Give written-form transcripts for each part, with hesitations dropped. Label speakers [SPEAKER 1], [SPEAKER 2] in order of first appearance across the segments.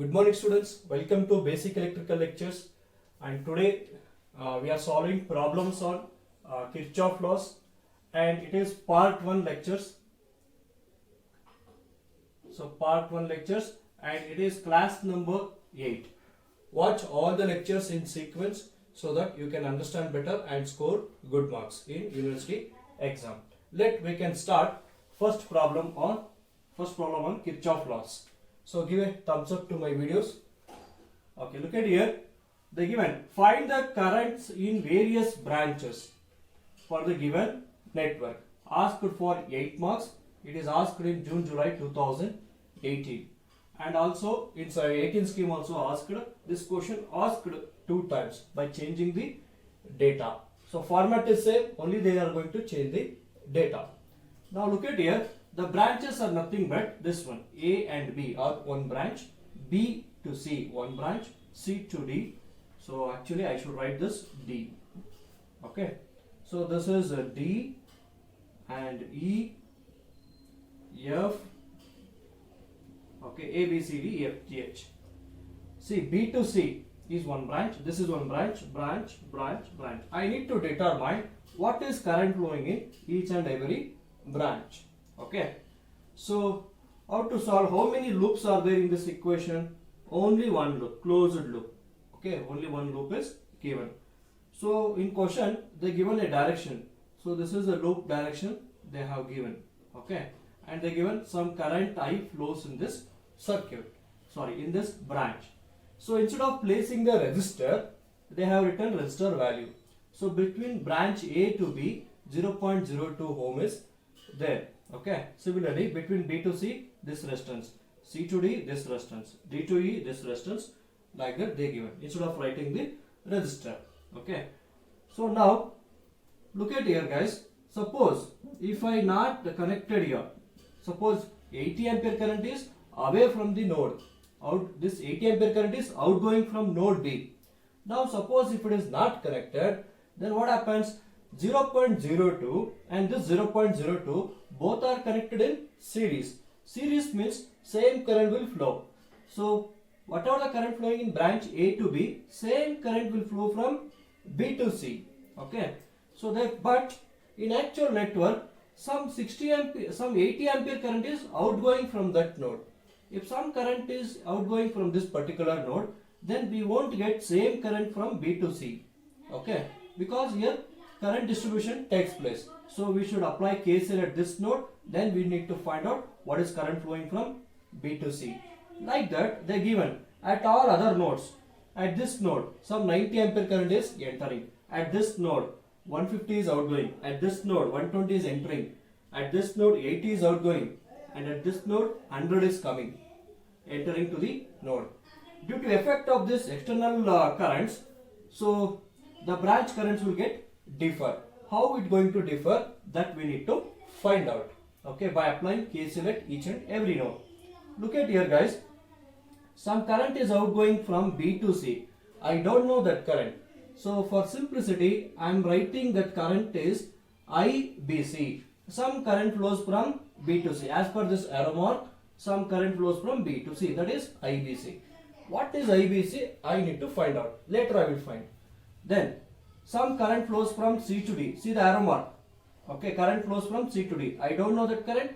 [SPEAKER 1] Good morning students, welcome to basic electrical lectures, and today we are solving problems on Kirchhoff laws, and it is part 1 lectures. So part 1 lectures, and it is class number 8. Watch all the lectures in sequence so that you can understand better and score good marks in university exam. We can start first problem on Kirchhoff laws. So give a thumbs up to my videos. Okay, look at here. The given, find the currents in various branches for the given network. Asked for 8 marks. It is asked in June, July 2018. And also, in 18 scheme also asked, this question asked 2 times by changing the data. So format is same, only they are going to change the data. Now look at here. The branches are nothing but this one. A and B are one branch, B to C one branch, C to D. So actually I should write this D. Okay. So this is D and E, F. Okay, A, B, C, D, E, F, G, H. See, B to C is one branch. This is one branch. I need to determine what is current flowing in each and every branch. Okay, so how to solve? How many loops are there in this equation? Only one loop, closed loop. Okay, only one loop is given. So in question they given a direction. So this is a loop direction they have given. Okay, and they given some current I flows in this circuit. In this branch. So instead of placing the resistor, they have written resistor value. So between branch A to B, 0.02 ohm is there. Okay, similarly between B to C, this resistance, C to D, this resistance, D to E, this resistance, like that they given instead of writing the resistor. Okay, so now look at here guys. Suppose if I not connected here, suppose 80 ampere current is away from the node, this 80 ampere current is outgoing from node B. Now suppose if it is not connected, then what happens? 0.02 and this 0.02 both are connected in series. Series means same current will flow. So whatever the current flowing in branch A to B, same current will flow from B to C. Okay. So that, but in actual network, some 80 ampere current is outgoing from that node. If some current is outgoing from this particular node, then we won't get same current from B to C. Okay, because here current distribution takes place. So we should apply KCL at this node. Then we need to find out what is current flowing from B to C. Like that, they given at all other nodes. At this node, some 90 ampere current is entering. At this node, 150 is outgoing. At this node, 120 is entering. At this node, 80 is outgoing. And at this node, 100 is coming, entering to the node. Due to effect of this external currents, so the branch currents will get differ. How it going to differ, that we need to find out. Okay, by applying KCL at each and every node. Look at here guys. Some current is outgoing from B to C. I don't know that current. So for simplicity, I am writing that current is IBC. Some current flows from B to C. As per this arrow mark, some current flows from B to C. That is IBC. What is IBC? I need to find out. Later I will find. Then some current flows from C to D. See the arrow mark. Okay, current flows from C to D. I don't know that current.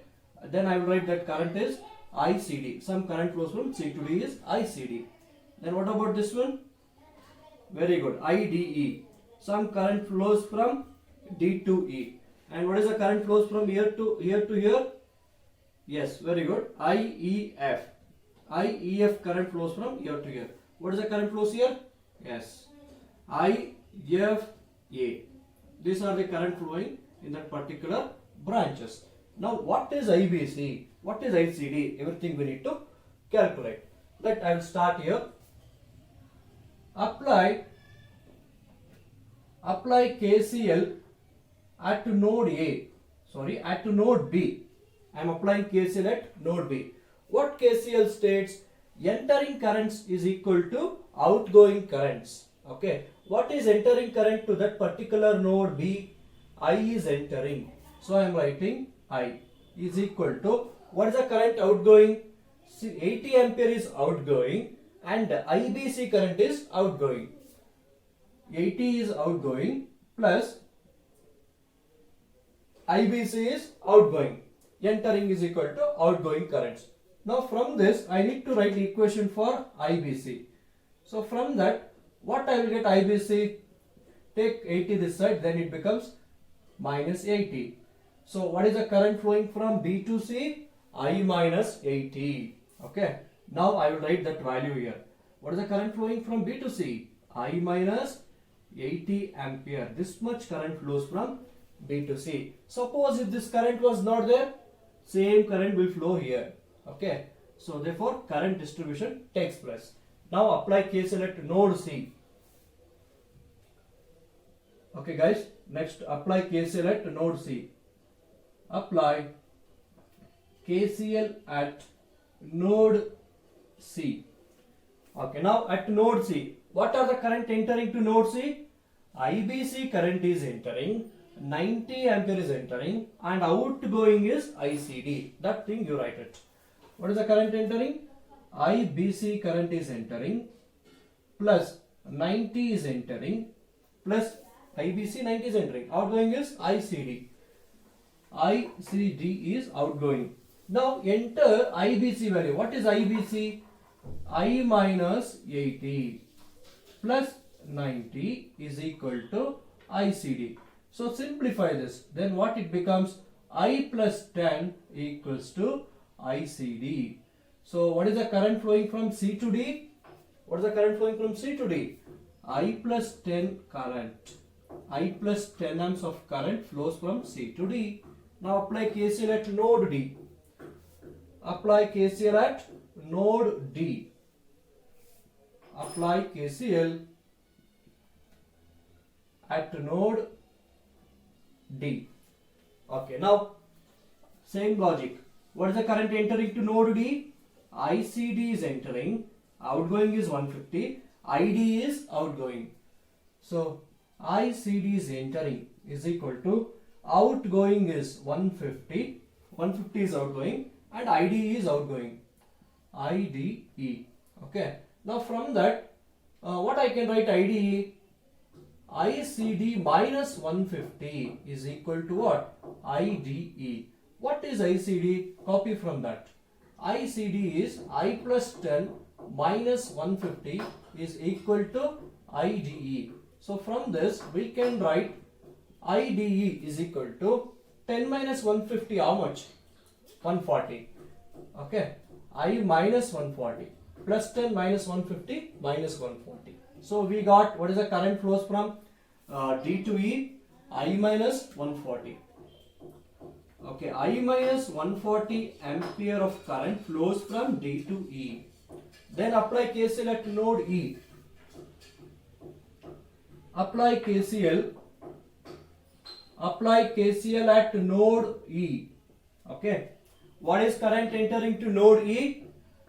[SPEAKER 1] Then I will write that current is ICD. Some current flows from C to D is ICD. Then what about this one? Very good. IDE. Some current flows from D to E. And what is the current flows from here to here? Yes, very good. IEF. IEF current flows from here to here. What is the current flows here? Yes. IFA. These are the current flowing in that particular branches. Now what is IBC? What is ICD? Everything we need to calculate. I will start here. Apply KCL at node A. At node B. I am applying KCL at node B. What KCL states? Entering currents is equal to outgoing currents. Okay. What is entering current to that particular node B? I is entering. So I am writing I is equal to, what is the current outgoing? See, 80 ampere is outgoing and IBC current is outgoing. 80 is outgoing plus IBC is outgoing. Entering is equal to outgoing currents. Now from this I need to write the equation for IBC. So from that, what I will get IBC? Take 80 this side, then it becomes minus 80. So what is the current flowing from B to C? I minus 80. Okay. Now I will write that value here. What is the current flowing from B to C? I minus 80 ampere. This much current flows from B to C. Suppose if this current was not there, same current will flow here. Okay. So therefore current distribution takes place. Now apply KCL at node C. Okay guys, next apply KCL at node C. Apply KCL at node C. Okay, now at node C, what are the current entering to node C? IBC current is entering, 90 ampere is entering, and outgoing is ICD. That thing you write it. What is the current entering? IBC current is entering, plus 90 is entering, plus IBC 90 is entering. Outgoing is ICD. ICD is outgoing. Now enter IBC value. What is IBC? I minus 80 plus 90 is equal to ICD. So simplify this. Then what it becomes? I plus 10 equals to ICD. So what is the current flowing from C to D? What is the current flowing from C to D? I plus 10 current. I plus 10 amps of current flows from C to D. Now apply KCL at node D. Apply KCL at node D. Apply KCL at node D. Okay, now same logic. What is the current entering to node D? ICD is entering, outgoing is 150, ID is outgoing. So ICD is entering is equal to outgoing is 150, 150 is outgoing, and ID is outgoing, IDE. Okay. Now from that, what I can write IDE? ICD minus 150 is equal to what? IDE. What is ICD? Copy from that. ICD is I plus 10 minus 150 is equal to IDE. So from this we can write IDE is equal to 10 minus 150, how much? 140. Okay. I minus 140 plus 10 minus 150 minus 140. So we got what is the current flows from D to E? I minus 140. Okay, I minus 140 ampere of current flows from D to E. Then apply KCL at node E. Apply KCL at node E. Okay. What is current entering to node E?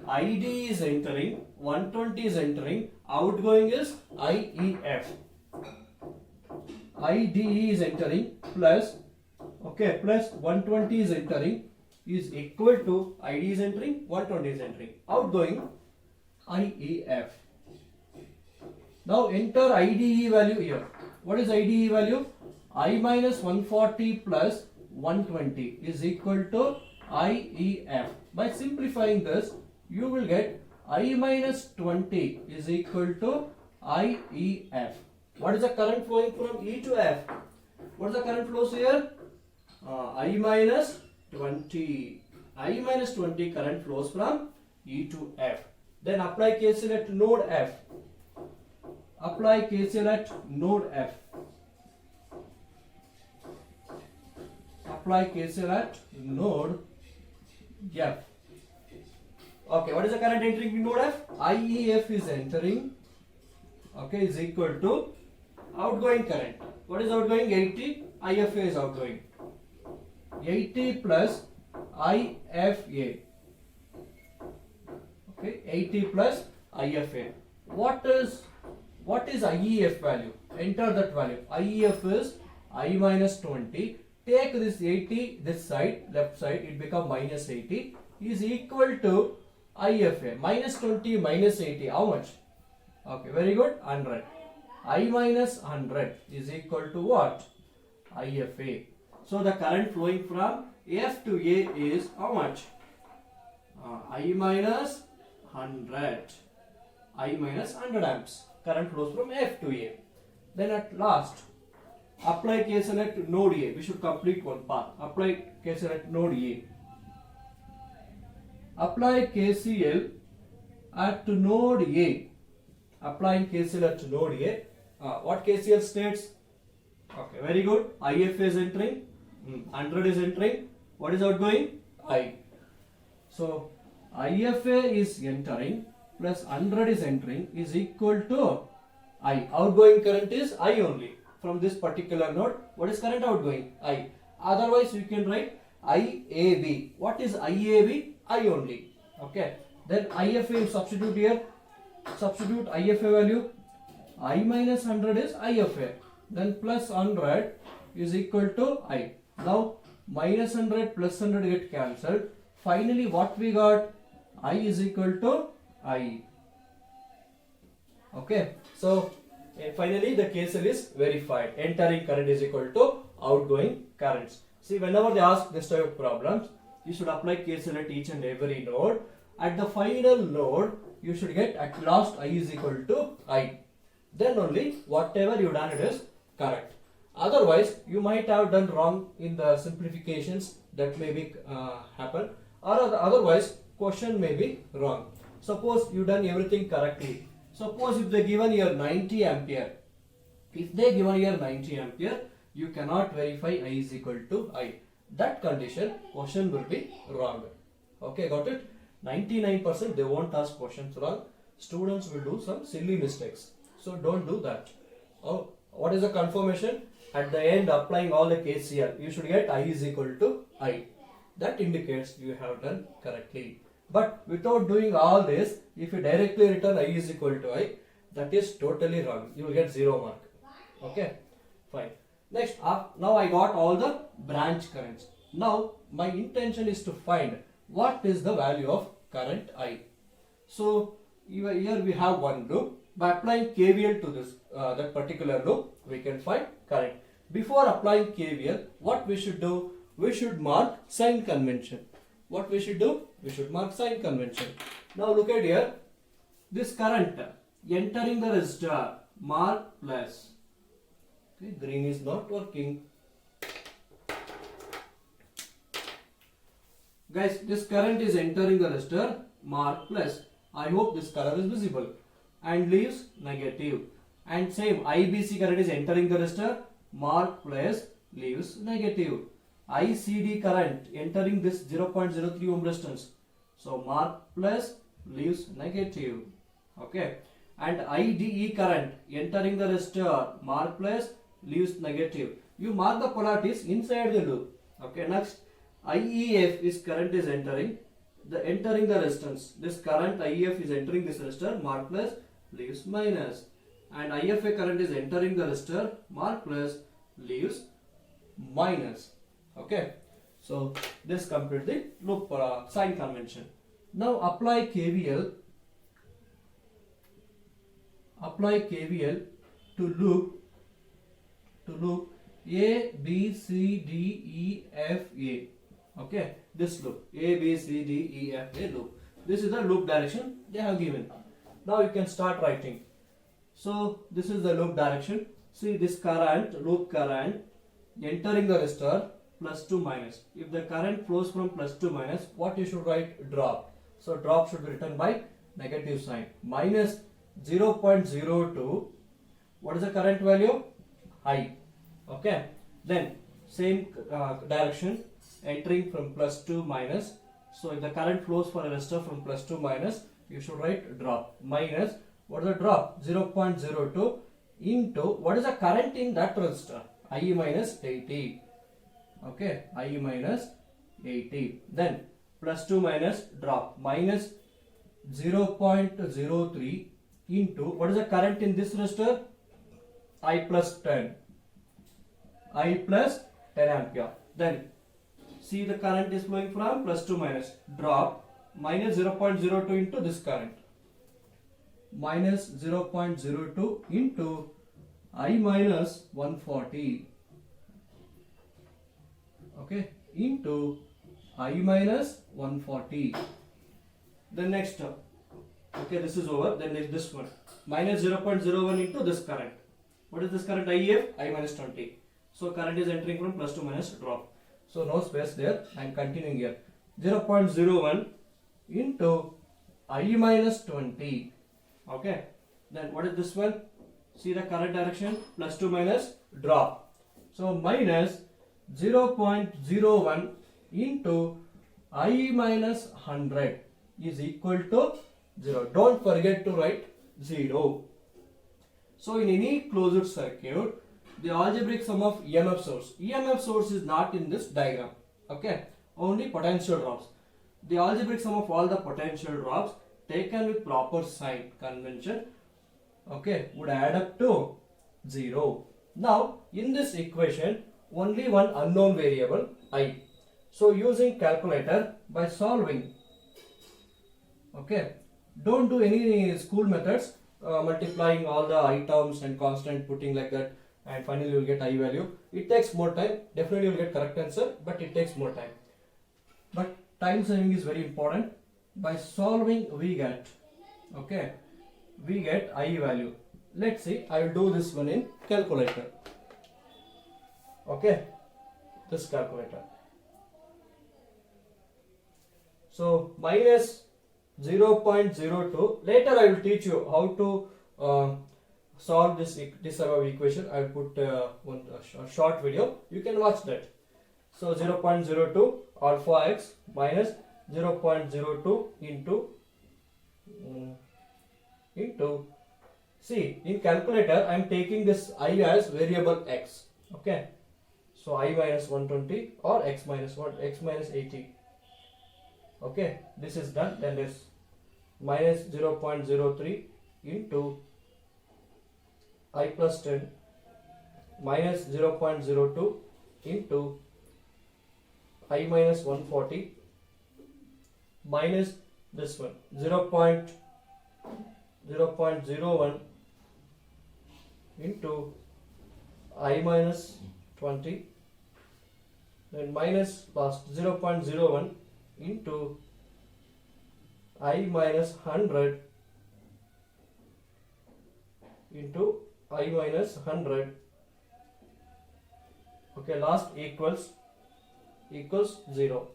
[SPEAKER 1] ID is entering, 120 is entering, outgoing is IEF. IDE is entering plus, okay, plus 120 is entering is equal to ID is entering, 120 is entering, outgoing IEF. Now enter IDE value here. What is IDE value? I minus 140 plus 120 is equal to IEF. By simplifying this, you will get I minus 20 is equal to IEF. What is the current flowing from E to F? What is the current flows here? I minus 20. I minus 20 current flows from E to F. Then apply KCL at node F. Apply KCL at node F. Apply KCL at node F. Okay, what is the current entering in node F? IEF is entering, okay, is equal to outgoing current. What is outgoing? 80. IFA is outgoing. 80 plus IFA. Okay, 80 plus IFA. What is IEF value? Enter that value. IEF is I minus 20. Take this 80 this side, left side, it becomes minus 80 is equal to IFA. Minus 20 minus 80. How much? Okay, very good. 100. I minus 100 is equal to what? IFA. So the current flowing from F to A is how much? I minus 100. I minus 100 amps. Current flows from F to A. Then at last, apply KCL at node A. We should complete one path. Apply KCL at node A. Apply KCL at node A. Applying KCL at node A. What KCL states? Okay, very good. IF is entering. 100 is entering. What is outgoing? I. So IFA is entering plus 100 is entering is equal to I. Outgoing current is I only. From this particular node, what is current outgoing? I. Otherwise, you can write IAB. What is IAB? I only. Okay. Then IFA, you substitute here. Substitute IFA value. I minus 100 is IFA. Then plus 100 is equal to I. Now minus 100 plus 100 get cancelled. Finally, what we got? I is equal to I. Okay. So finally the KCL is verified. Entering current is equal to outgoing currents. See, whenever they ask this type of problems, you should apply KCL at each and every node. At the final node, you should get at last I is equal to I. Then only whatever you done it is correct. Otherwise, you might have done wrong in the simplifications that may be happen, or otherwise question may be wrong. Suppose you done everything correctly. Suppose if they given here 90 ampere, if they given here 90 ampere, you cannot verify I is equal to I. That condition, question will be wrong. Okay, got it? 99% they won't ask questions wrong. Students will do some silly mistakes. So don't do that. Oh, what is the confirmation? At the end, applying all the KCL, you should get I is equal to I. That indicates you have done correctly. But without doing all this, if you directly return I is equal to I, that is totally wrong. You will get 0 mark. Okay, fine. Next, now I got all the branch currents. Now my intention is to find what is the value of current I. So here we have one loop. By applying KVL to this that particular loop, we can find current. Before applying KVL, what we should do? We should mark sign convention. What we should do? We should mark sign convention. Now look at here. This current entering the resistor, mark plus. Okay, green is not working. Guys, this current is entering the resistor, mark plus. I hope this color is visible. And leaves negative. And same IBC current is entering the resistor, mark plus, leaves negative. ICD current entering this 0.03 ohm resistance. So mark plus, leaves negative. Okay. And IDE current entering the resistor, mark plus, leaves negative. You mark the polarities inside the loop. Okay. Next, IEF is current is entering the resistance. This current IEF is entering this resistor, mark plus, leaves minus. And IFA current is entering the resistor, mark plus, leaves minus. Okay, so this completes the loop sign convention. Now apply KVL. Apply KVL to loop A, B, C, D, E, F, A. Okay, this loop A, B, C, D, E, F, A loop. This is the loop direction they have given. Now you can start writing. So this is the loop direction. See this current, loop current entering the resistor, plus 2 minus. If the current flows from plus 2 minus, what you should write? Drop. So drop should be written by negative sign. Minus 0.02. What is the current value? I. Okay. Then same direction, entering from plus 2 minus. So if the current flows for a resistor from plus 2 minus, you should write drop. Minus, what is the drop? 0.02 into, what is the current in that resistor? I minus 80. Okay, I minus 80. Then plus 2 minus drop, minus 0.03 into, what is the current in this resistor? I plus 10. I plus 10 ampere. Then see the current is flowing from plus 2 minus, drop minus 0.02 into this current. Minus 0.02 into I minus 140. Okay, into I minus 140. Then next term. Okay, this is over. Then next this one. Minus 0.01 into this current. What is this current? IF? I minus 20. So current is entering from plus to minus drop. So no space there. I am continuing here. 0.01 into I minus 20. Okay. Then what is this one? See the current direction? Plus to minus drop. So minus 0.01 into I minus 100 is equal to 0. Don't forget to write 0. So in any closed circuit, the algebraic sum of EMF source is not in this diagram. Okay, only potential drops. The algebraic sum of all the potential drops taken with proper sign convention, okay, would add up to 0. Now in this equation, only one unknown variable I. So using calculator by solving, okay, don't do any school methods, multiplying all the I terms and constant, putting like that, and finally you will get I value. It takes more time. Definitely you will get correct answer, but it takes more time. But time saving is very important. By solving we get, okay, we get I value. Let's see, I will do this one in calculator. Okay, this calculator. So minus 0.02. Later I will teach you how to solve this above equation. I will put a short video. You can watch that. So 0.02 alpha x minus 0.02 into see, in calculator I am taking this I as variable x. Okay. So I minus 120 or x minus 1, x minus 80. Okay, this is done. Then this minus 0.03 into I plus 10 minus 0.02 into I minus 140 minus this one 0.01 into I minus 20, then minus last 0.01 into I minus 100 into I minus 100. Okay, last equals 0.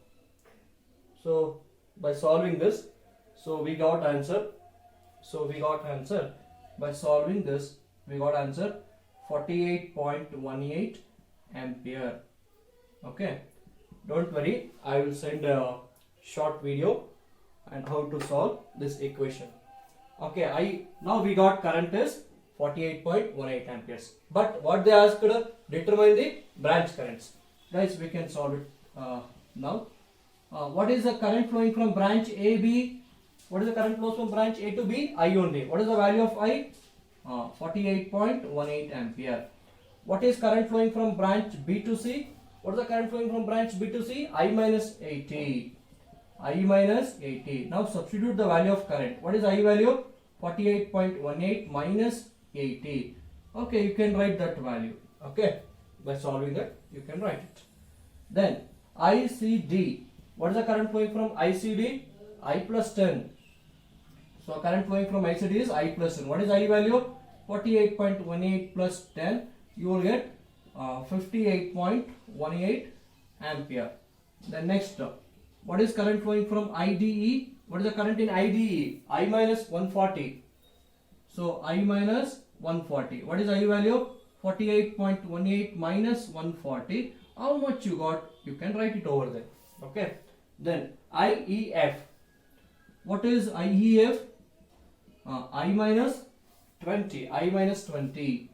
[SPEAKER 1] So by solving this, so we got answer. By solving this, we got answer 48.18 ampere. Okay, don't worry, I will send a short video and how to solve this equation. Okay, now we got current is 48.18 amperes. But what they asked, determine the branch currents. Guys, we can solve it now. What is the current flowing from branch A, B? What is the current flows from branch A to B? I only. What is the value of I? 48.18 ampere. What is current flowing from branch B to C? What is the current flowing from branch B to C? I minus 80. I minus 80. Now substitute the value of current. What is I value? 48.18 minus 80. Okay, you can write that value. Okay, by solving that, you can write it. Then ICD. What is the current flowing from ICD? I plus 10. So current flowing from ICD is I plus 10. What is I value? 48.18 plus 10. You will get 58.18 ampere. Then next, what is current flowing from IDE? What is the current in IDE? I minus 140. So I minus 140. What is I value? 48.18 minus 140. How much you got? You can write it over there. Okay. Then IEF. What is IEF? I minus 20. I minus 20.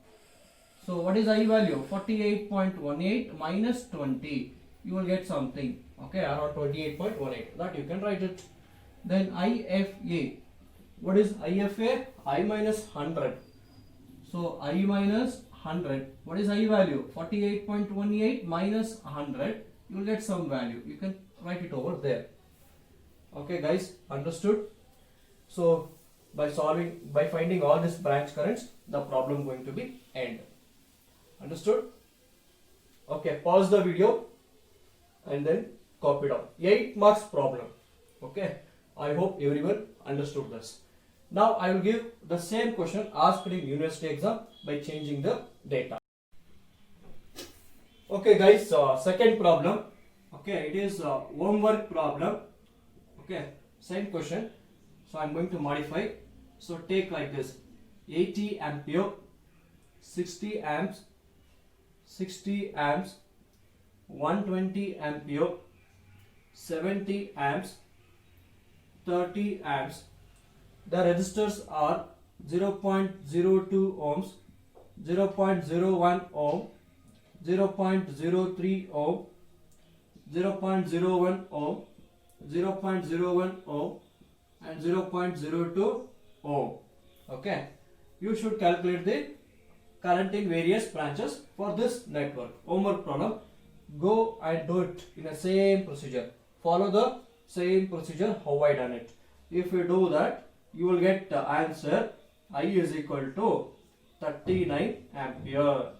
[SPEAKER 1] So what is I value? 48.18 minus 20. You will get something. Okay, around 28.18. That you can write it. Then IFA. What is IFA? I minus 100. So I minus 100. What is I value? 48.18 minus 100. You will get some value. You can write it over there. Okay guys, understood? So by finding all these branch currents, the problem going to be end. Understood? Okay, pause the video and then copy down. 8 marks problem. Okay, I hope everyone understood this. Now I will give the same question asked in university exam by changing the data. Okay guys, second problem. Okay, it is homework problem. Okay, same question. So I am going to modify. So take like this: 80 ampere, 60 amps, 120 ampere, 70 amps, 30 amps. The resistors are 0.02 ohms, 0.01 ohm, 0.03 ohm, 0.01 ohm, 0.01 ohm and 0.02 ohm. Okay, you should calculate the current in various branches for this network. Homework problem. Go and do it in the same procedure. Follow the same procedure how I done it. If you do that, you will get the answer I is equal to 39 ampere.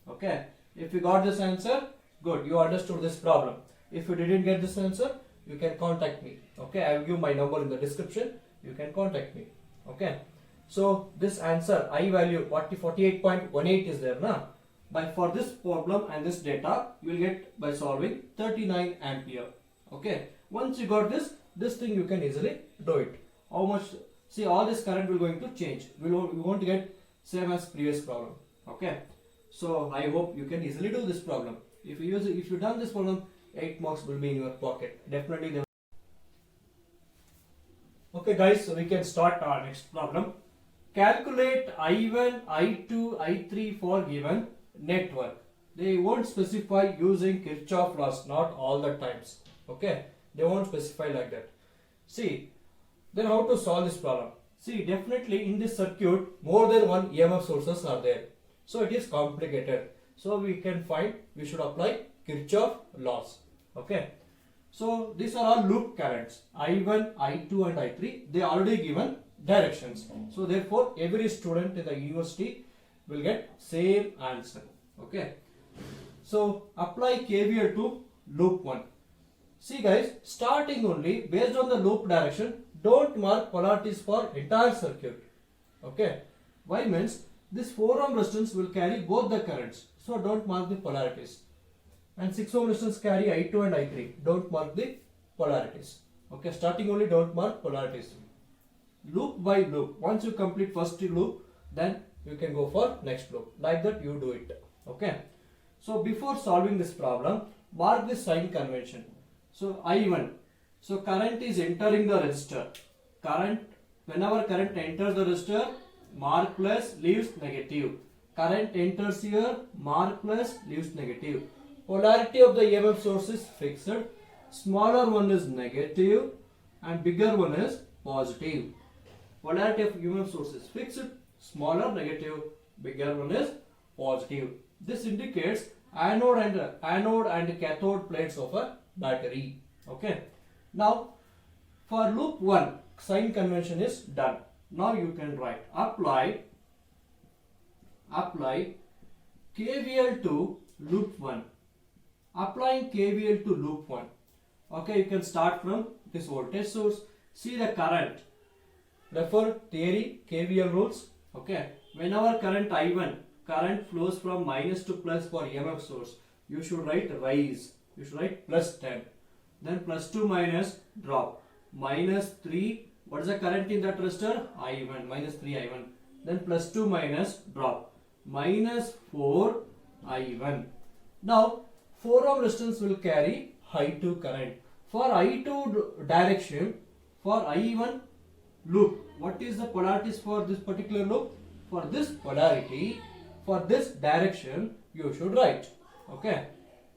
[SPEAKER 1] Okay. If you got this answer, good. You understood this problem. If you didn't get this answer, you can contact me. Okay. I will give my number in the description. You can contact me. Okay. So this answer I value 48.18 is there now. By for this problem and this data, you will get by solving 39 ampere. Okay. Once you got this thing you can easily do it. How much? See, all this current will going to change. We won't get same as previous problem. Okay. So I hope you can easily do this problem. If you done this problem, 8 marks will be in your pocket. Definitely. Okay guys, so we can start our next problem. Calculate I1, I2, I3 for given network. They won't specify using Kirchhoff laws, not all the times. Okay, they won't specify like that. See, then how to solve this problem? See, definitely in this circuit, more than one EMF sources are there. So it is complicated. So we should apply Kirchhoff laws. Okay. So these are all loop currents. I1, I2 and I3. They are already given directions. So therefore every student in the university will get same answer. Okay. So apply KVL to loop 1. See guys, starting only based on the loop direction, don't mark polarities for entire circuit. Okay. Why means this 4 ohm resistance will carry both the currents. So don't mark the polarities. And 6 ohm resistance carry I2 and I3. Don't mark the polarities. Okay. Starting only don't mark polarities. Loop by loop. Once you complete first loop, then you can go for next loop. Like that you do it. Okay. So before solving this problem, mark this sign convention. So I1. So current is entering the resistor. Whenever current enters the resistor, mark plus, leaves negative. Current enters here, mark plus, leaves negative. Polarity of the EMF source is fixed. Smaller one is negative and bigger one is positive. Polarity of EMF source is fixed, smaller negative, bigger one is positive. This indicates anode and cathode plates of a battery. Okay. Now for loop 1, sign convention is done. Now you can write apply KVL to loop 1. Applying KVL to loop 1. Okay, you can start from this voltage source. See the current. Refer theory, KVL rules. Okay. Whenever current I1, current flows from minus to plus for EMF source, you should write rise. You should write plus 10. Then plus 2 minus drop. Minus 3. What is the current in that resistor? I1. Minus 3 I1. Then plus 2 minus drop. Minus 4 I1. Now 4 ohm resistance will carry I2 current. For I2 direction, for I1 loop, what is the polarities for this particular loop? For this polarity, for this direction, you should write. Okay.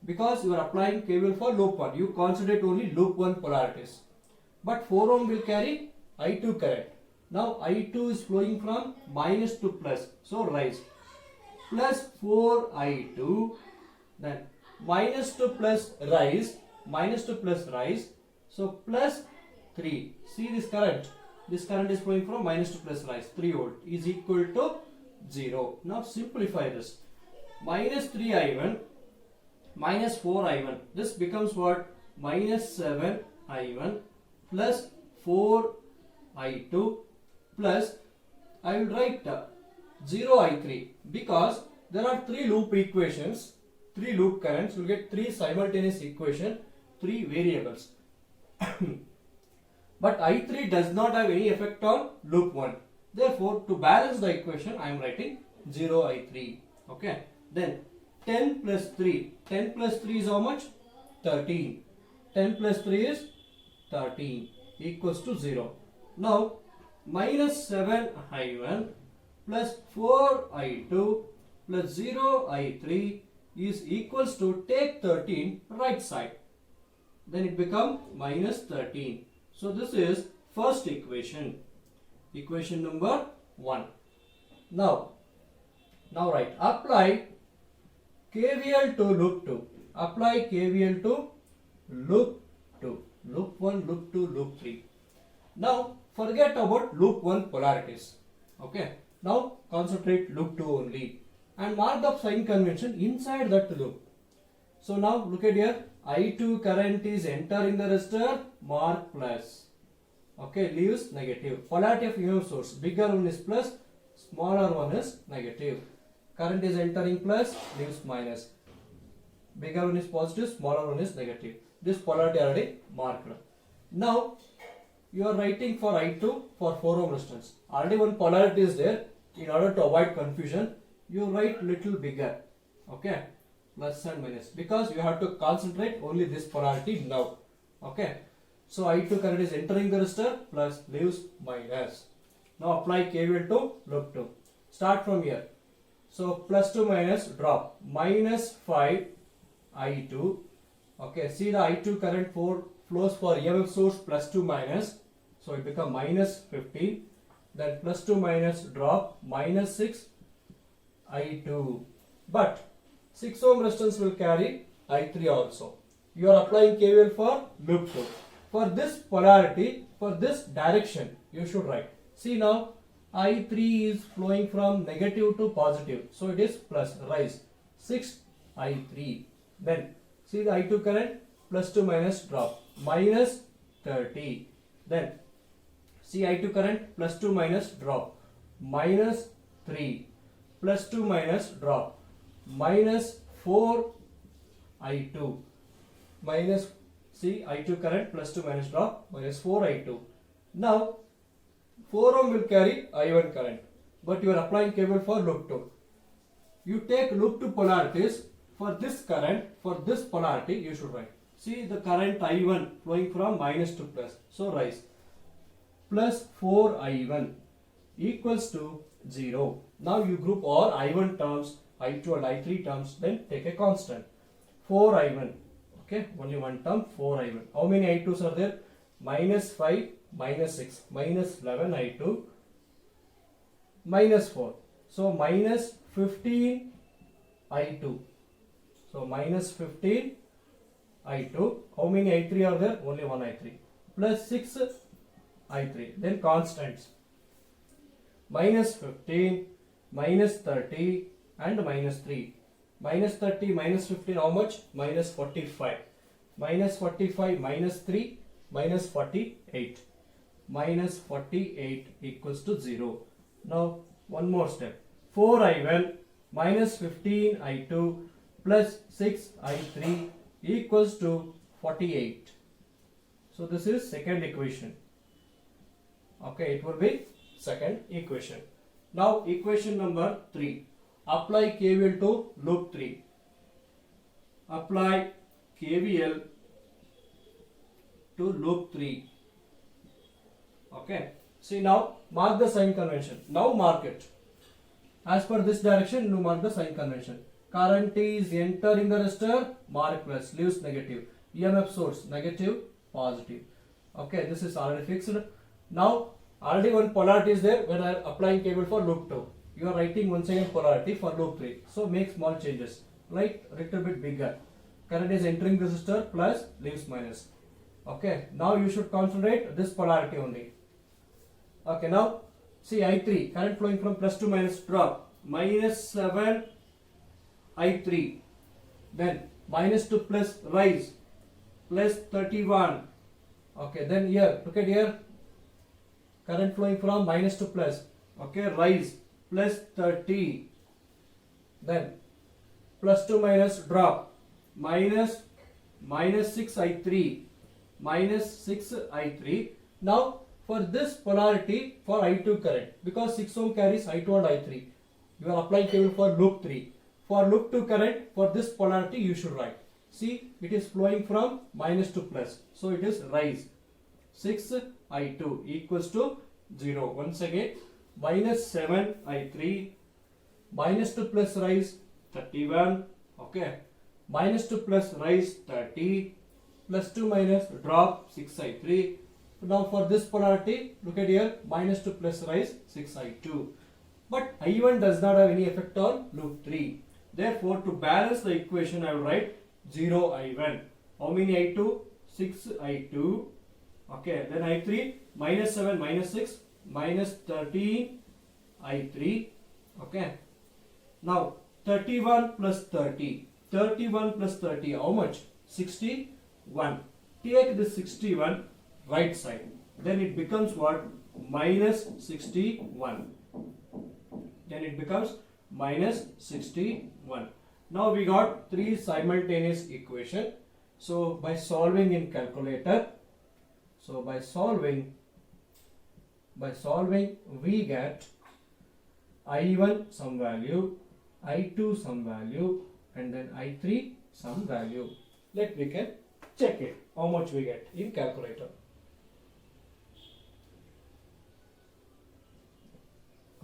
[SPEAKER 1] Because you are applying KVL for loop 1. You concentrate only loop 1 polarities. But 4 ohm will carry I2 current. Now I2 is flowing from minus to plus. So rise. Plus 4 I2. Then minus to plus rise. Minus to plus rise. So plus 3. See this current. This current is flowing from minus to plus rise. 3 volt is equal to 0. Now simplify this. Minus 3i1 minus 4i1. This becomes what? Minus 7i1 plus 4i2 plus, I will write 0i3 because there are 3 loop equations, 3 loop currents. You will get 3 simultaneous equation, 3 variables. But I3 does not have any effect on loop 1. Therefore, to balance the equation, I am writing 0I3. Okay. Then 10 plus 3. 10 plus 3 is how much? 13. 10 plus 3 is 13 equals to 0. Now, minus 7I1 plus 4I2 plus 0I3 is equals to, take 13 right side. Then it becomes minus 13. So this is first equation. Equation number 1. Now write, apply KVL to loop 2. Apply KVL to loop 2. Loop 1, loop 2, loop 3. Now forget about loop 1 polarities. Okay. Now concentrate loop 2 only. And mark the sign convention inside that loop. So now look at here. I2 current is entering the resistor, mark plus. Okay, leaves negative. Polarity of EMF source, bigger one is plus, smaller one is negative. Current is entering plus, leaves minus. Bigger one is positive, smaller one is negative. This polarity already marked. Now you are writing for I2 for 4 ohm resistance. Already one polarity is there. In order to avoid confusion, you write little bigger. Okay, plus and minus, because you have to concentrate only this polarity now. Okay, so I2 current is entering the resistor, plus, leaves minus. Now apply KVL to loop 2. Start from here. So plus to minus drop, minus 5 I2. Okay, see the I2 current flows for EMF source plus to minus, so it becomes minus 15. Then plus to minus drop, minus 6 I2. But 6 ohm resistance will carry I3 also. You are applying KVL for loop 2. For this polarity, for this direction, you should write. See now, I3 is flowing from negative to positive. So it is plus, rise, 6 I3. Then see the I2 current, plus to minus drop, minus 30. Then see I2 current, plus to minus drop, minus 3. Plus to minus drop, minus 4 I2. Minus, see I2 current, plus to minus drop, minus 4 I2. Now 4 ohm will carry I1 current, but you are applying KVL for loop 2. You take loop 2 polarities. For this current, for this polarity, you should write. See the current I1 flowing from minus to plus. So rise. Plus 4 I1 equals to 0. Now you group all I1 terms, I2 and I3 terms, then take a constant. 4 I1. Okay, only one term, 4 I1. How many I2s are there? Minus 5, minus 6, minus 11 I2, minus 4. So minus 15 I2. So minus 15 I2. How many I3 are there? Only one I3. Plus 6 I3. Then constants. Minus 15, minus 30 and minus 3. Minus 30, minus 15, how much? Minus 45. Minus 45, minus 3, minus 48. Minus 48 equals to 0. Now one more step. 4 I1 minus 15 I2 plus 6 I3 equals to 48. So this is second equation. Okay, it will be second equation. Now equation number 3. Apply KVL to loop 3. Apply KVL to loop 3. Okay. See now, mark the sign convention. Now mark it. As per this direction, you mark the sign convention. Current is entering the resistor, mark plus, leaves negative. EMF source, negative, positive. Okay, this is already fixed. Now, already one polarity is there when I am applying KVL for loop 2. You are writing once again polarity for loop 3. So, make small changes. Write little bit bigger. Current is entering the resistor, plus, leaves minus. Okay, now you should concentrate this polarity only. Okay, now see I3, current flowing from plus to minus drop, minus 7 I3, then minus to plus rise, plus 31. Okay, then here, look at here, current flowing from minus to plus, okay, rise, plus 30, then plus to minus drop, minus 6 I3, minus 6 I3. Now for this polarity for I2 current, because 6 ohm carries I2 and I3, you are applying KVL for loop 3. For loop 2 current, for this polarity you should write. See, it is flowing from minus to plus, so it is rise. 6 I2 equals to 0. Once again, minus 7 I3, minus to plus rise 31, okay, minus to plus rise 30, plus to minus drop 6 I3. Now for this polarity, look at here, minus to plus rise 6 I2. But I1 does not have any effect on loop 3. Therefore, to balance the equation, I will write 0 I1. How many I2? 6 I2. Okay, then I3, minus 7 minus 6, minus 13 I3. Okay. Now 31 plus 30. 31 plus 30, how much? 61. Take this 61 right side. Then it becomes what? Minus 61. Then it becomes minus 61. Now we got three simultaneous equation. So by solving in calculator, by solving we get I1 some value, I2 some value, and then I3 some value. Let we can check it how much we get in calculator.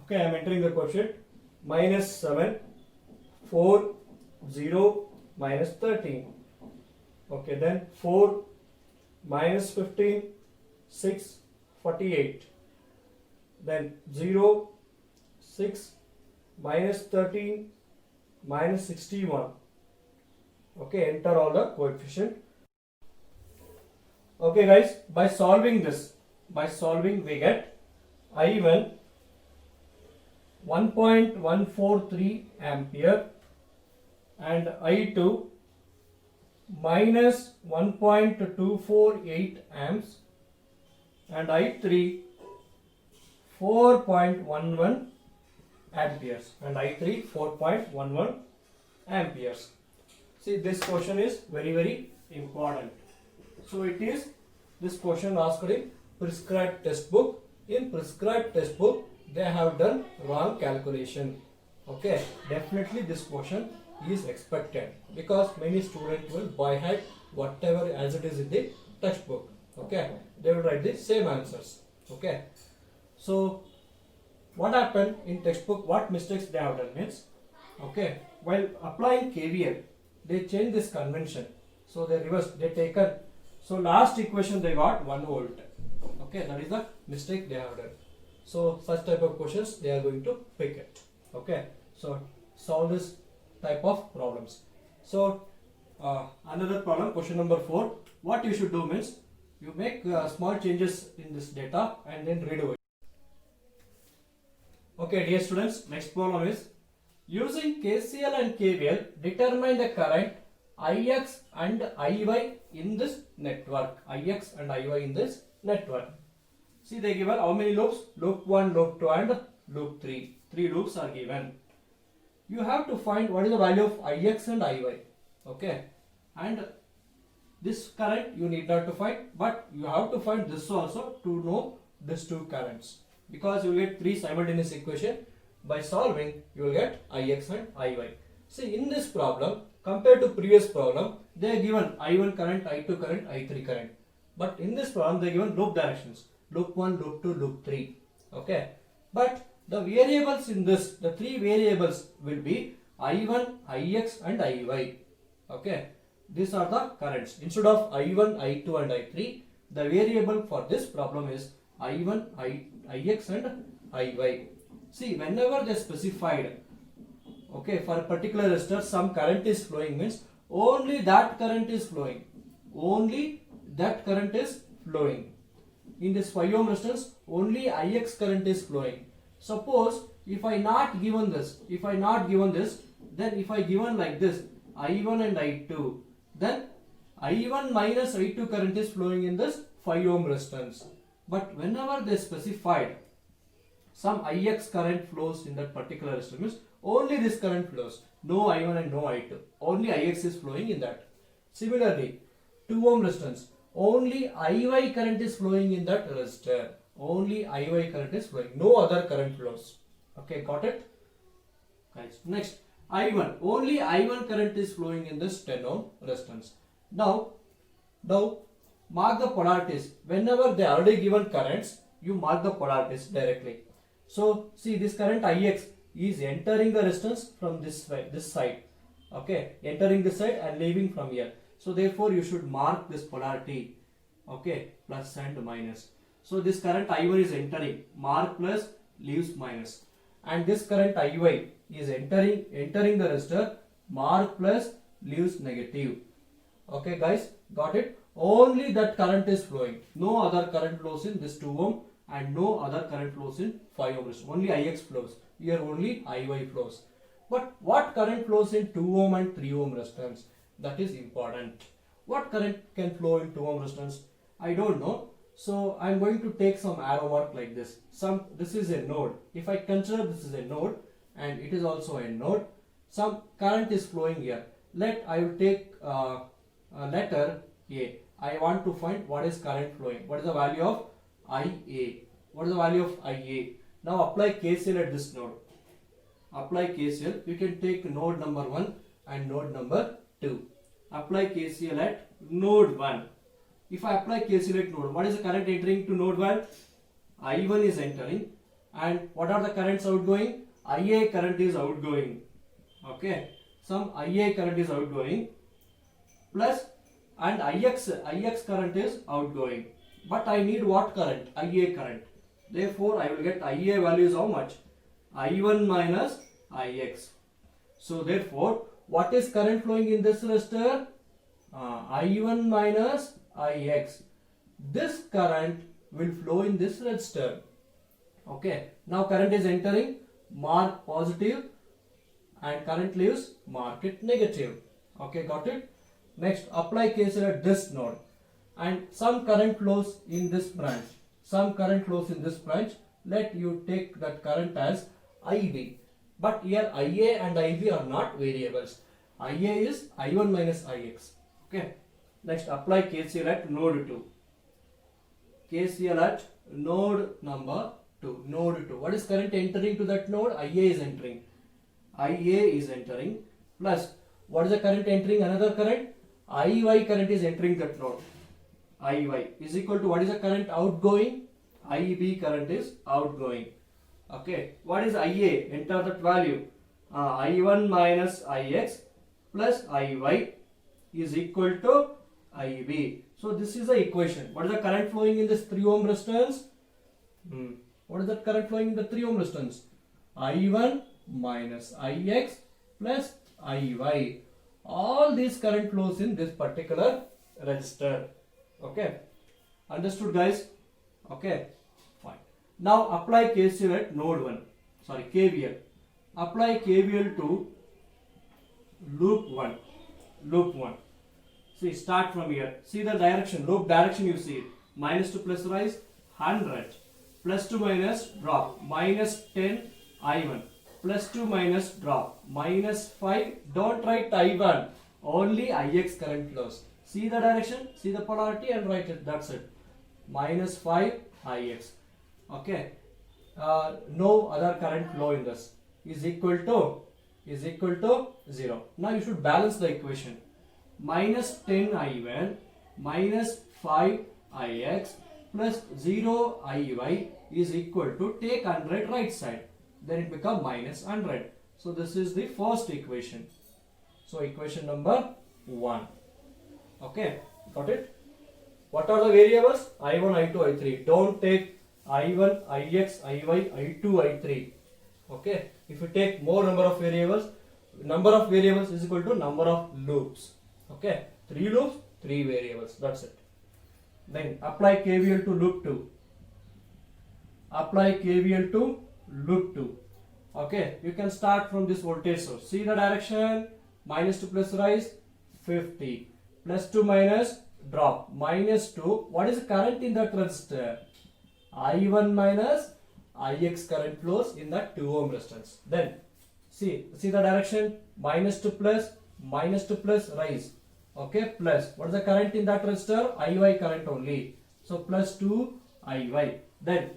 [SPEAKER 1] Okay, I am entering the quotient. Minus 7, 4, 0, minus 13. Okay, then 4, minus 15, 6, 48. Then 0, 6, minus 13, minus 61. Okay, enter all the coefficient. Okay guys, by solving we get I1 1.143 ampere and I2 minus 1.248 amps and I3 4.11 amperes and I3 4.11 amperes. See, this question is very important. So it is this question asked in prescribed textbook. In prescribed textbook they have done wrong calculation. Okay, definitely this question is expected because many students will by heart whatever as it is in the textbook. Okay, they will write the same answers. Okay, so what happened in textbook, what mistakes they have done means, okay, while applying KVL they change this convention, so they reverse, they taken, so last equation they got 1 volt. Okay, that is the mistake they have done. So such type of questions they are going to pick it. Okay, so solve this type of problems. So another problem, question number 4, what you should do means you make small changes in this data and then redo it. Okay dear students, next problem is using KCL and KVL determine the current Ix and Iy in this network. Ix and Iy in this network. See, they given how many loops? Loop 1, loop 2 and loop 3. 3 loops are given. You have to find what is the value of Ix and Iy. Okay, and this current you need not to find, but you have to find this also to know these two currents, because you will get 3 simultaneous equation. By solving you will get Ix and Iy. See, in this problem compared to previous problem they are given I1 current, I2 current, I3 current, but in this problem they are given loop directions, loop 1, loop 2, loop 3. Okay, but the variables in this, the 3 variables will be I1, Ix and Iy. Okay, these are the currents. Instead of I1, I2 and I3, the variable for this problem is I1, Ix and Iy. See, whenever they specified, okay, for a particular resistor some current is flowing means only that current is flowing. Only that current is flowing. In this 5 ohm resistance, only Ix current is flowing. Suppose if I not given this, then if I given like this, I1 and I2, then I1 minus I2 current is flowing in this 5 ohm resistance. But whenever they specified some Ix current flows in that particular resistance, only this current flows. No I1 and no I2. Only Ix is flowing in that. Similarly, 2 ohm resistance, only Iy current is flowing in that resistor. Only Iy current is flowing. No other current flows. Okay, got it? Guys, next, I1. Only I1 current is flowing in this 10 ohm resistance. Now mark the polarities. Whenever they are already given currents, you mark the polarities directly. So see, this current Ix is entering the resistance from this side. Okay, entering this side and leaving from here. So therefore you should mark this polarity. Okay, plus and minus. So this current I1 is entering, mark plus, leaves minus. And this current Iy is entering the resistor, mark plus, leaves negative. Okay guys, got it? Only that current is flowing. No other current flows in this 2 ohm and no other current flows in 5 ohm resistor. Only Ix flows. Here only Iy flows. But what current flows in 2 ohm and 3 ohm resistance? That is important. What current can flow in 2 ohm resistance? I don't know. So I am going to take some arrow mark like this. This is a node. If I consider this is a node and it is also a node, some current is flowing here. I will take letter A. I want to find what is current flowing. What is the value of IA? What is the value of IA? Now apply KCL at this node. Apply KCL. You can take node number 1 and node number 2. Apply KCL at node 1. If I apply KCL at node, what is the current entering to node 1? I1 is entering. And what are the currents outgoing? IA current is outgoing. Okay. Some IA current is outgoing. Plus and Ix current is outgoing. But I need what current? IA current. Therefore, I will get IA value is how much? I1 minus Ix. So therefore, what is current flowing in this resistor? I1 minus Ix. This current will flow in this resistor. Okay. Now current is entering, mark positive, and current leaves, mark it negative. Okay, got it? Next, apply KCL at this node. And some current flows in this branch. Some current flows in this branch. Let you take that current as IB. But here IA and IB are not variables. IA is I1 minus Ix. Okay. Next, apply KCL at node 2. KCL at node number 2. Node 2. What is current entering to that node? IA is entering. IA is entering. Plus, what is the current entering? Another current? IY current is entering that node. IY is equal to what is the current outgoing? IB current is outgoing. Okay. What is IA? Enter that value. I1 minus Ix plus Iy is equal to IB. So this is the equation. What is the current flowing in this 3 ohm resistance? What is that current flowing in the 3 ohm resistance? I1 minus Ix plus Iy. All these current flows in this particular resistor. Okay. Understood guys? Okay. Fine. Now apply KCL at node 1. Sorry, KVL. Apply KVL to loop 1. Loop 1. See, start from here. See the direction, loop direction you see. Minus to plus rise, 100. Plus to minus drop, minus 10 I1. Plus 2 minus drop, minus 5. Don't write I1. Only Ix current flows. See the direction, see the polarity and write it. That's it. Minus 5 Ix. Okay. No other current flow in this. Is equal to 0. Now you should balance the equation. Minus 10 I1 minus 5 Ix plus 0 Iy is equal to, take 100 right side. Then it becomes minus 100. So this is the first equation. So equation number 1. Okay, got it? What are the variables? I1, I2, I3. Don't take I1, Ix, Iy, I2, I3. Okay, if you take more number of variables is equal to number of loops. Okay, 3 loops, 3 variables. That's it. Then apply KVL to loop 2. Apply KVL to loop 2. Okay, you can start from this voltage source. See the direction, minus to plus rise, 50. Plus to minus drop, minus 2. What is the current in that resistor? I1 minus Ix current flows in that 2 ohm resistance. Then see the direction, minus to plus rise. Okay, plus. What is the current in that resistor? Iy current only. So plus 2 Iy. Then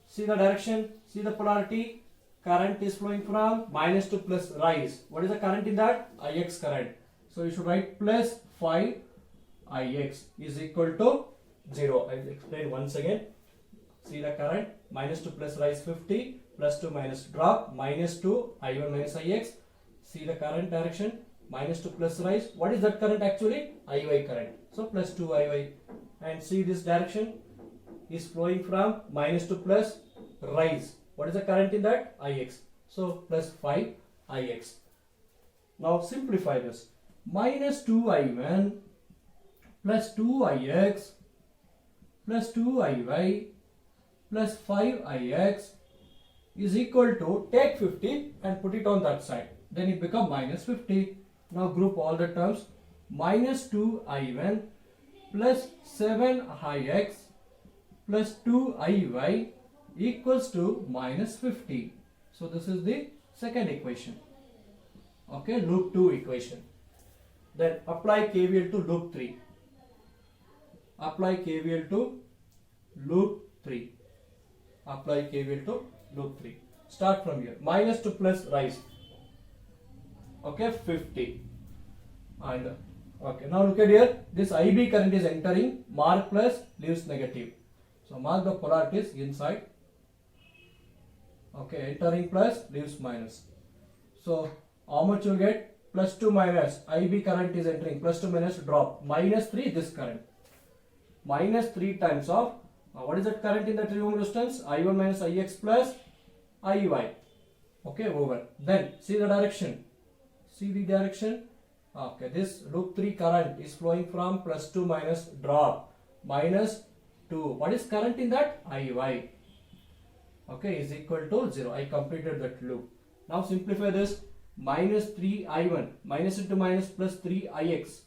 [SPEAKER 1] see the direction, see the polarity. Current is flowing from minus to plus rise. What is the current in that? Ix current. So you should write plus 5 Ix is equal to 0. I will explain once again. See the current, minus to plus rise 50, plus to minus drop, minus 2 I1 minus Ix. See the current direction, minus to plus rise. What is that current actually? Iy current. So plus 2 Iy. And see this direction is flowing from minus to plus rise. What is the current in that? Ix. So plus 5 Ix. Now simplify this. Minus 2 I1 plus 2 Ix plus 2 Iy plus 5 Ix is equal to, take 50 and put it on that side. Then it becomes minus 50. Now group all the terms. Minus 2 I1 plus 7 Ix plus 2 Iy equals to minus 50. So this is the second equation. Okay, loop 2 equation. Then apply KVL to loop 3. Apply KVL to loop 3. Apply KVL to loop 3. Start from here. Minus to plus rise. Okay, 50. And okay, now look at here. This IB current is entering. Mark plus, leaves negative. So mark the polarities inside. Okay, entering plus, leaves minus. So how much you get? Plus 2 minus. IB current is entering. Plus 2 minus drop. Minus 3 this current. Minus 3 times of what is that current in the 3 ohm resistance? I1 minus Ix plus Iy. Okay, over. Then see the direction. See the direction. Okay, this loop 3 current is flowing from plus 2 minus drop. Minus 2. What is current in that? Iy. Okay, is equal to 0. I completed that loop. Now simplify this. Minus 3 I1. Minus into minus plus 3 Ix.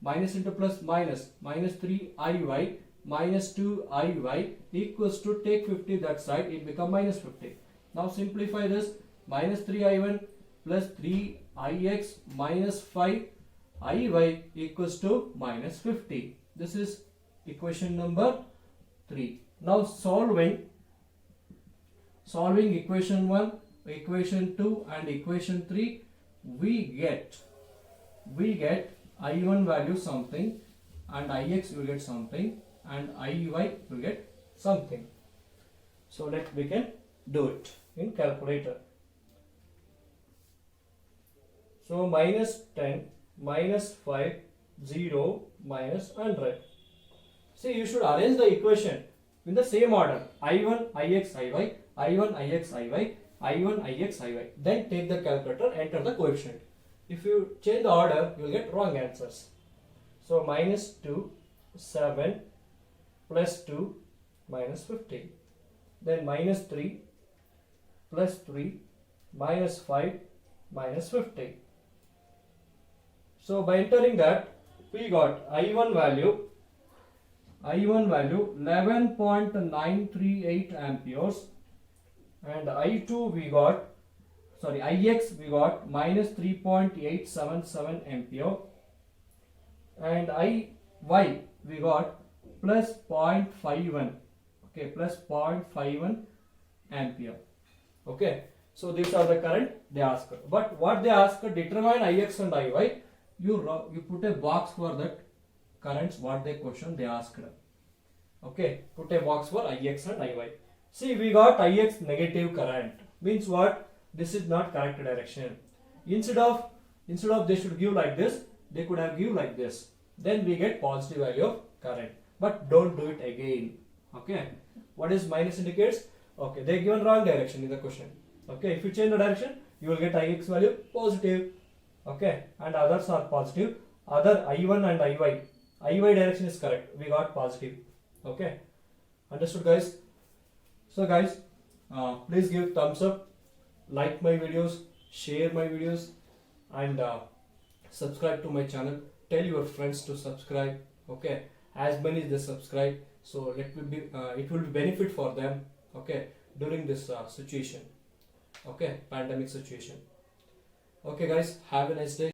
[SPEAKER 1] Minus into plus minus. Minus 3 Iy. Minus 2 Iy equals to, take 50 that side, it become minus 50. Now simplify this. Minus 3 I1 plus 3 Ix minus 5 Iy equals to minus 50. This is equation number 3. Now solving equation 1, equation 2 and equation 3, we get I1 value something and Ix will get something and Iy will get something. So we can do it in calculator. So minus 10, minus 5, 0, minus 100. See, you should arrange the equation in the same order. I1 Ix Iy, I1 Ix Iy, I1 Ix Iy. Then take the calculator, enter the coefficient. If you change the order, you will get wrong answers. So minus 2, 7, plus 2, minus 50. Then minus 3, plus 3, minus 5, minus 50. So by entering that, we got I1 value 11.938 amperes, and I2 we got, Ix we got minus 3.877 ampere, and Iy we got plus 0.51, okay, plus 0.51 ampere. Okay, so these are the current they asked. But what they asked, determine Ix and Iy. You put a box for that currents, what they question they asked. Okay, put a box for Ix and Iy. See, we got Ix negative current. Means what? This is not correct direction. Instead of they should give like this, they could have give like this. Then we get positive value of current. But don't do it again. Okay. What is minus indicates? Okay, they given wrong direction in the question. Okay, if you change the direction, you will get Ix value positive. Okay, and others are positive. Other I1 and Iy, IY direction is correct. We got positive. Okay. Understood, guys? So, guys, please give thumbs up, like my videos, share my videos, and subscribe to my channel. Tell your friends to subscribe. Okay. As many they subscribe, so it will be benefit for them. Okay. During this situation. Okay. Pandemic situation. Okay, guys. Have a nice day.